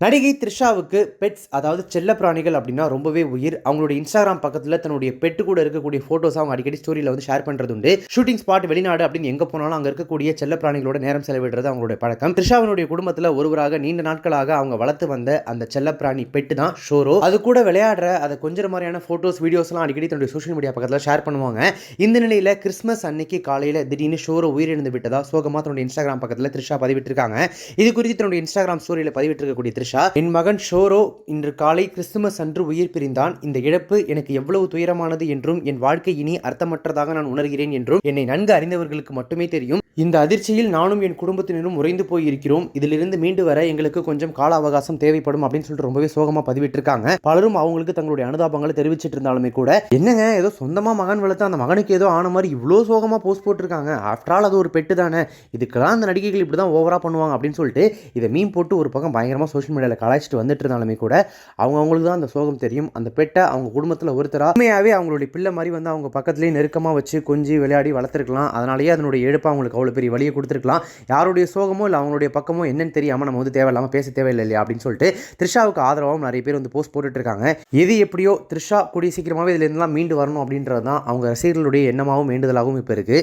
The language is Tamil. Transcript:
நடிகை த்ரிஷாவுக்கு பெட்ஸ் அதாவது செல்லப்பிராணிகள் அப்படின்னா ரொம்பவே உயிர். அவங்களுடைய இன்ஸ்டாகிராம் பக்கத்தில் தன்னுடைய பெட்டு கூட இருக்கக்கூடிய ஃபோட்டோஸ் அவங்க அடிக்கடி ஸ்டோரியில் வந்து ஷேர் பண்ணுறது உண்டு. ஷூட்டிங் ஸ்பாட், வெளிநாடு அப்படின்னு எங்கே போனாலும் அங்கே இருக்கக்கூடிய செல்லப்பிராணிகளோட நேரம் செலவிடுறது அவங்களுடைய பழக்கம். த்ரிஷாவினுடைய குடும்பத்தில் ஒருவராக நீண்ட நாட்களாக அவங்க வளர்த்து வந்த அந்த செல்லப்பிராணி பெட்டு தான் ஷோரோ. அது கூட விளையாடுற அதை கொஞ்சம் மாதிரியான ஃபோட்டோஸ், வீடியோஸ்லாம் அடிக்கடி தன்னுடைய சோஷியல் மீடியா பக்கத்தில் ஷேர் பண்ணுவாங்க. இந்த நிலையில் கிறிஸ்மஸ் அன்னைக்கு காலையில் திடீர்னு ஷோரோ உயிரிழந்து விட்டதா சோகமாக தன்னுடைய இன்ஸ்டாகிராம் பக்கத்தில் த்ரிஷா பதிவிட்டிருக்காங்க. இது குறித்து தன்னுடைய இன்ஸ்டாகிராம் ஸ்டோரியில் பதிவிட்டிருக்கக்கூடிய த்ரிஷா, என் மகன் ஷோரோ இன்று காலை கிறிஸ்துமஸ் அன்று உயிர் பிரிந்தான். இந்த இழப்பு எனக்கு எவ்வளவு துயரமானது என்றும் என் வாழ்க்கை இனி அர்த்தமற்றதாக நான் உணர்கிறேன் என்றும் என்னை நன்கு அறிந்தவர்களுக்கு மட்டுமே தெரியும். இந்த அதிர்ச்சியில் நானும் என் குடும்பத்தினரும் உறைந்து போய் இருக்கிறோம். இதிலிருந்து மீண்டு வர எங்களுக்கு கொஞ்சம் கால அவகாசம் தேவைப்படும் அப்படின்னு சொல்லிட்டு ரொம்பவே சோகமா பதிவிட்டிருக்காங்க. பலரும் அவங்களுக்கு தங்களுடைய அனுதாபங்களை தெரிவிச்சிட்டு இருந்தாலுமே கூட, என்னங்க ஏதோ சொந்தமா மகன் வளர்த்து அந்த மகனுக்கு ஏதோ ஆன மாதிரி இவ்வளோ சோகமா போஸ்ட் போட்டிருக்காங்க. ஆஃப்டர் ஆல் அது ஒரு பெட்டு தானே, இதுக்கெல்லாம் அந்த நடிகைகள் இப்படி தான் ஓவரா பண்ணுவாங்க அப்படின்னு சொல்லிட்டு இதை மீன் போட்டு ஒரு பக்கம் பயங்கரமா சோஷியல் மீடியாவில் கலாய்ச்சிட்டு வந்துட்டு இருந்தாலுமே கூட அவங்களுக்கு தான் அந்த சோகம் தெரியும். அந்த பெட்டை அவங்க குடும்பத்தில் ஒருத்தரா உண்மையாவே அவங்களுடைய பிள்ளை மாதிரி வந்து அவங்க பக்கத்துலேயே நெருக்கமாக வச்சு கொஞ்சி விளையாடி வளர்த்துருக்கலாம். அதனாலேயே அதனுடைய இழப்பை அவங்களுக்கு அவ்வளோ பெரிய வழியை கொடுத்துருக்கலாம். யாருடைய சோகமோ இல்லை அவங்களுடைய பக்கமோ என்னன்னு தெரியாமல் நம்ம வந்து தேவையில்லாமல் பேச தேவையில்லை இல்லையா அப்படின்னு சொல்லிட்டு த்ரிஷாவுக்கு ஆதரவாகவும் நிறைய பேர் வந்து போஸ்ட் போட்டுட்டு இருக்காங்க. எது எப்படியோ த்ரிஷா கூடிய சீக்கிரமாகவே இதுல இருந்தெல்லாம் மீண்டு வரணும் அப்படின்றது தான் அவங்க ரசிகர்களுடைய எண்ணமாகவும் வேண்டுதலாகவும் இப்போ இருக்கு.